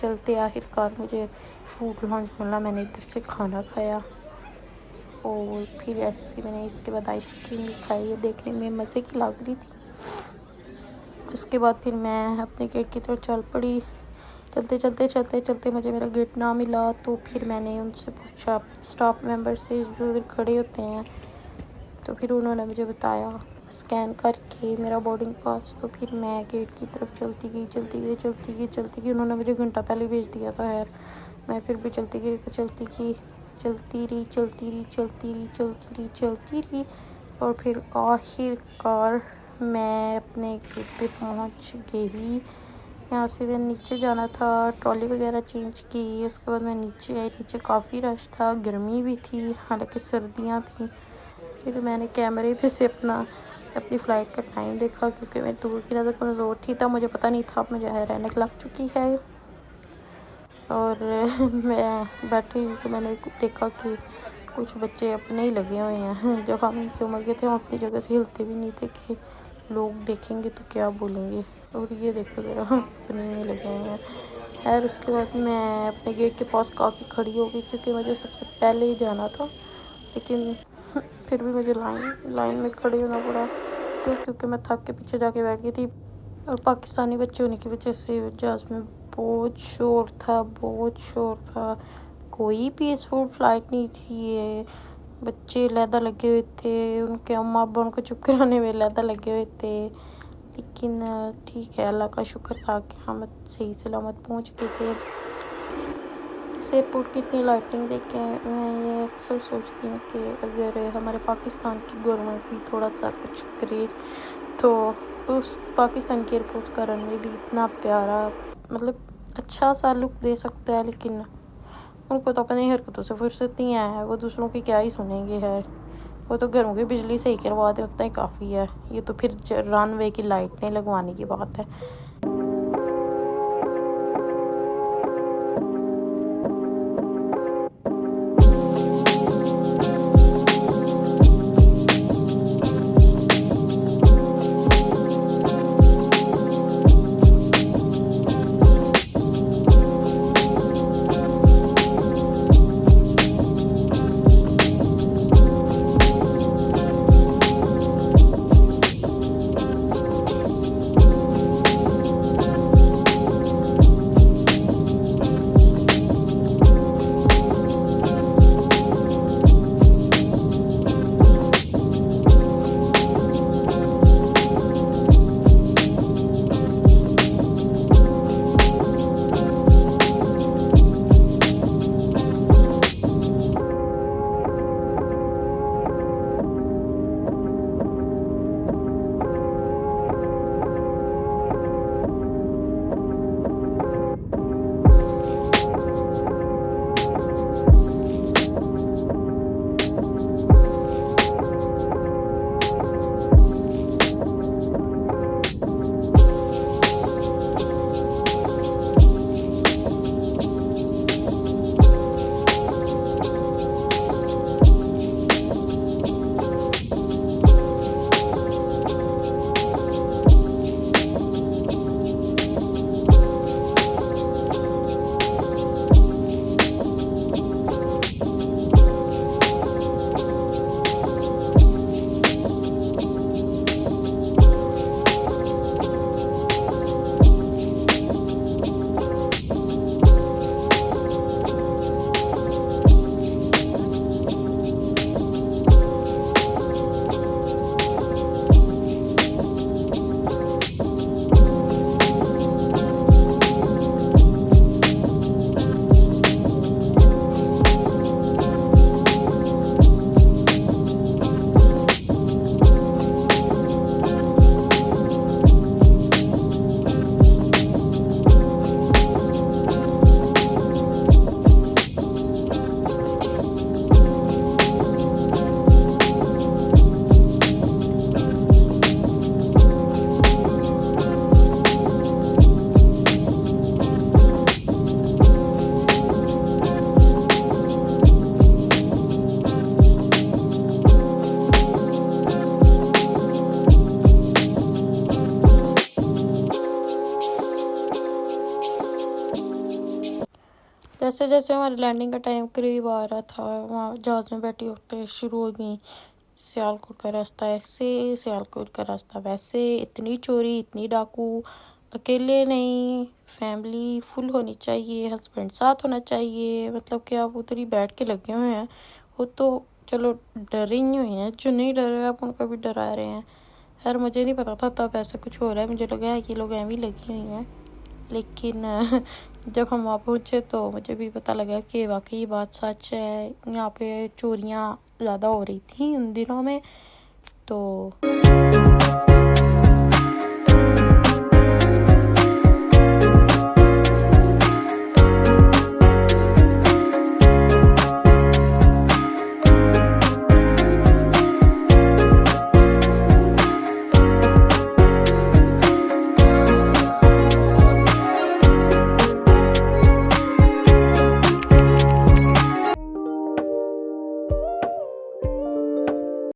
चलते आखिरकार मुझे फूड लॉन्च मिला। मैंने इधर से खाना खाया और फिर ऐसे मैंने इसके बाद आइसक्रीम भी खाई, ये देखने में मज़े की लग रही थी। उसके बाद फिर मैं अपने गेट की तरफ चल पड़ी। चलते मुझे मेरा गेट ना मिला, तो फिर मैंने उनसे पूछा, स्टाफ मेंबर से जो उधर खड़े होते हैं, तो फिर उन्होंने मुझे बताया स्कैन करके मेरा बोर्डिंग पास। तो फिर मैं गेट की तरफ चलती गई। उन्होंने मुझे घंटा पहले भेज दिया था। यार मैं फिर भी चलती रही और फिर आखिरकार मैं अपने गेट पे पहुंच गई। यहाँ से मैं नीचे जाना था, ट्रॉली वगैरह चेंज की। उसके बाद मैं नीचे आई। नीचे काफ़ी रश था, गर्मी भी थी, हालांकि सर्दियाँ थी। फिर मैंने कैमरे पे से अपनी फ़्लाइट का टाइम देखा, क्योंकि मैं दूर की नज़र कमज़ोर थी तब मुझे पता नहीं था मुझे ऐनक लग चुकी है। और मैं बैठी तो मैंने देखा कि कुछ बच्चे अपने ही लगे हुए हैं। जब हम इनकी उम्र के थे हम अपनी जगह से हिलते भी नहीं थे कि लोग देखेंगे तो क्या बोलेंगे। और ये देखो ज़रा अपने में लगे हुए हैं। खैर उसके बाद मैं अपने गेट के पास आके खड़ी हो गई, क्योंकि मुझे सबसे पहले ही जाना था। लेकिन फिर भी मुझे लाइन में खड़े होना पड़ा, क्योंकि मैं थक के पीछे जाके बैठ गई थी। और पाकिस्तानी बच्चे होने की वजह से जहाज़ में बहुत शोर था। कोई पीसफुल फ़्लाइट नहीं थी ये। बच्चे अलहदा लगे हुए थे, उनके अम्मा अब्बा उनको चुप कराने में अलहदा लगे हुए थे। लेकिन ठीक है, अल्लाह का शुक्र था कि हम सही सलामत पहुंच गए थे। इस एयरपोर्ट की इतनी लाइटिंग देख के मैं ये अक्सर सोचती हूँ कि अगर हमारे पाकिस्तान की गवर्नमेंट भी थोड़ा सा कुछ करे तो उस पाकिस्तान के एयरपोर्ट का रनवे भी इतना प्यारा, मतलब अच्छा सा लुक दे सकता है। लेकिन उनको तो अपनी हरकतों से फुर्सत नहीं है, वो दूसरों की क्या ही सुनेंगे। है वो तो घरों की बिजली सही करवा दें उतना ही काफ़ी है। ये तो फिर रनवे की लाइटें लगवाने की बात है। जैसे जैसे हमारे लैंडिंग का टाइम करीब आ रहा था, वहाँ जहाज़ में बैठी होते शुरू हो गई सियालकोट का रास्ता ऐसे, सियालकोट का रास्ता वैसे, इतनी चोरी, इतनी डाकू। अकेले नहीं, फैमिली फुल होनी चाहिए, हस्बैंड साथ होना चाहिए। मतलब कि आप उधर ही बैठ के लगे हुए हैं, वो तो चलो डरे ही हुए हैं, जो नहीं डर रहे आप उनको भी डरा रहे हैं। यार मुझे नहीं पता था तब ऐसा कुछ हो रहा है, मुझे लगा है कि लोग ऐਵੇਂ ही लगी हुई हैं। लेकिन जब हम वहाँ पहुँचे तो मुझे भी पता लगा कि वाकई बात सच है। यहाँ पे चोरियाँ ज़्यादा हो रही थी उन दिनों में। तो